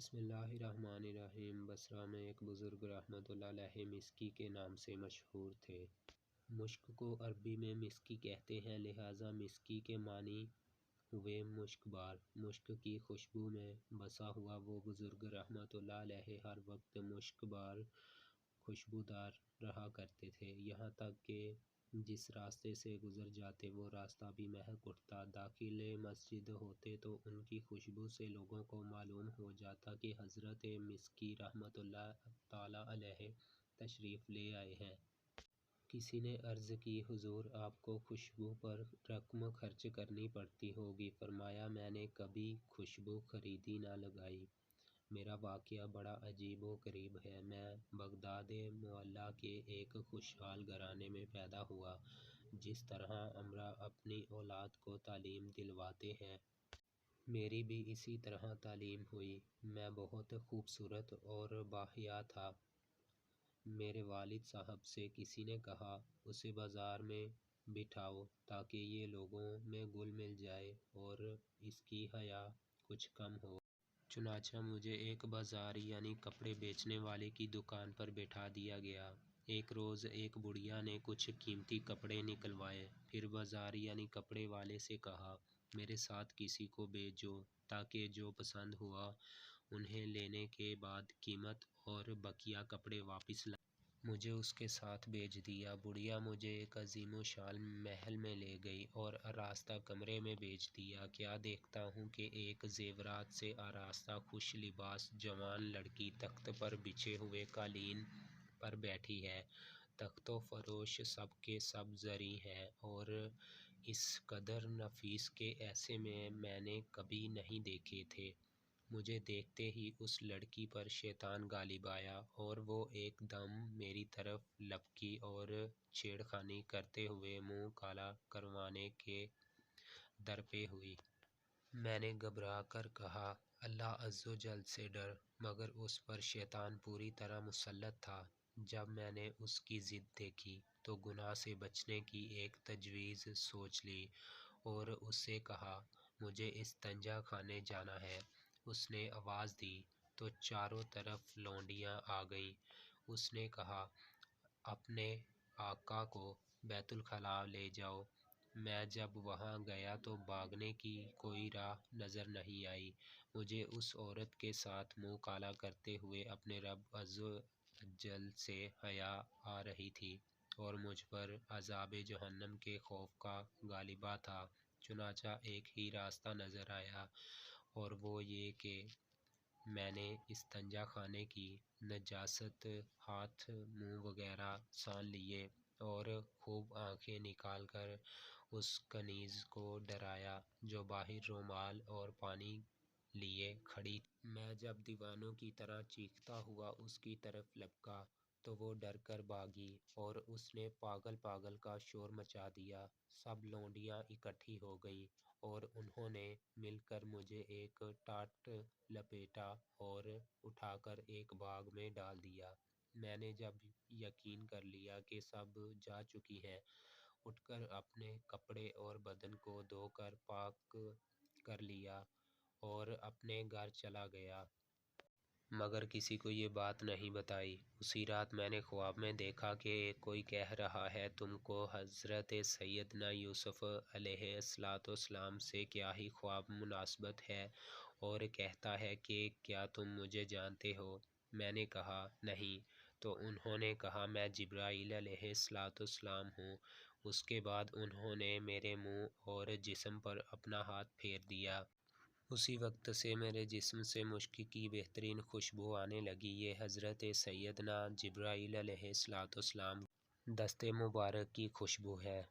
بسم اللہ الرحمن الرحیم۔ بصرہ میں ایک بزرگ رحمۃ اللہ علیہ مسکی کے نام سے مشہور تھے۔ مشک کو عربی میں مسکی کہتے ہیں، لہٰذا مسکی کے معنی ہوئے مشک بار۔ مشک کی خوشبو میں بسا ہوا وہ بزرگ رحمۃ اللہ علیہ ہر وقت مشک بار خوشبودار رہا کرتے تھے، یہاں تک کہ جس راستے سے گزر جاتے وہ راستہ بھی مہک اٹھتا۔ داخل مسجد ہوتے تو ان کی خوشبو سے لوگوں کو معلوم ہو جاتا کہ حضرت مسکی رحمۃ اللہ تعالیٰ علیہ تشریف لے آئے ہیں۔ کسی نے عرض کی، حضور آپ کو خوشبو پر رقم خرچ کرنی پڑتی ہوگی۔ فرمایا، میں نے کبھی خوشبو خریدی نہ لگائی۔ میرا واقعہ بڑا عجیب و غریب ہے۔ میں بغداد معلیٰ کے ایک خوشحال گھرانے میں پیدا ہوا۔ جس طرح امراء اپنی اولاد کو تعلیم دلواتے ہیں، میری بھی اسی طرح تعلیم ہوئی۔ میں بہت خوبصورت اور باحیا تھا۔ میرے والد صاحب سے کسی نے کہا، اسے بازار میں بٹھاؤ تاکہ یہ لوگوں میں گل مل جائے اور اس کی حیا کچھ کم ہو۔ چنانچہ مجھے ایک بازار یعنی کپڑے بیچنے والے کی دکان پر بٹھا دیا گیا۔ ایک روز ایک بڑھیا نے کچھ قیمتی کپڑے نکلوائے، پھر بازار یعنی کپڑے والے سے کہا، میرے ساتھ کسی کو بھیجو تاکہ جو پسند ہوا انہیں لینے کے بعد قیمت اور بقیہ کپڑے واپس لائے۔ مجھے اس کے ساتھ بھیج دیا۔ بڑھیا مجھے ایک عظیم الشان محل میں لے گئی اور آراستہ کمرے میں بھیج دیا۔ کیا دیکھتا ہوں کہ ایک زیورات سے آراستہ خوش لباس جوان لڑکی تخت پر بچھے ہوئے قالین پر بیٹھی ہے۔ تخت و فروش سب کے سب زرعی ہیں اور اس قدر نفیس کہ ایسے میں نے کبھی نہیں دیکھے تھے۔ مجھے دیکھتے ہی اس لڑکی پر شیطان غالب آیا اور وہ ایک دم میری طرف لپکی اور چھیڑ خانی کرتے ہوئے منہ کالا کروانے کے درپے ہوئی۔ میں نے گھبرا کر کہا، اللہ عز و جل سے ڈر، مگر اس پر شیطان پوری طرح مسلط تھا۔ جب میں نے اس کی ضد دیکھی تو گناہ سے بچنے کی ایک تجویز سوچ لی اور اس سے کہا، مجھے استنجا خانے جانا ہے۔ اس نے آواز دی تو چاروں طرف لونڈیاں آ گئیں۔ اس نے کہا، اپنے آقا کو بیت الخلاء لے جاؤ۔ میں جب وہاں گیا تو بھاگنے کی کوئی راہ نظر نہیں آئی۔ مجھے اس عورت کے ساتھ منہ کالا کرتے ہوئے اپنے رب عز و جل سے حیا آ رہی تھی اور مجھ پر عذاب جہنم کے خوف کا غلبہ تھا۔ چنانچہ ایک ہی راستہ نظر آیا اور وہ یہ کہ میں نے استنجا خانے کی نجاست ہاتھ منہ وغیرہ سان لیے اور خوب آنکھیں نکال کر اس کنیز کو ڈرایا جو باہر رومال اور پانی لیے کھڑی تھی۔ میں جب دیوانوں کی طرح چیختا ہوا اس کی طرف لپکا تو وہ ڈر کر بھاگی اور اس نے پاگل پاگل کا شور مچا دیا۔ سب لونڈیاں اکٹھی ہو گئیں اور انہوں نے مل کر مجھے ایک ٹاٹ لپیٹا اور اٹھا کر ایک باغ میں ڈال دیا۔ میں نے جب یقین کر لیا کہ سب جا چکی ہیں، اٹھ کر اپنے کپڑے اور بدن کو دھو کر پاک کر لیا اور اپنے گھر چلا گیا۔ مگر کسی کو یہ بات نہیں بتائی۔ اسی رات میں نے خواب میں دیکھا کہ کوئی کہہ رہا ہے، تم کو حضرت سیدنا یوسف علیہ السلام سے کیا ہی خواب مناسبت ہے، اور کہتا ہے کہ کیا تم مجھے جانتے ہو؟ میں نے کہا، نہیں۔ تو انہوں نے کہا، میں جبرائیل علیہ السلام ہوں۔ اس کے بعد انہوں نے میرے منہ اور جسم پر اپنا ہاتھ پھیر دیا۔ اسی وقت سے میرے جسم سے مشک کی بہترین خوشبو آنے لگی۔ یہ حضرت سیدنا جبرائیل علیہ السلام دست مبارک کی خوشبو ہے۔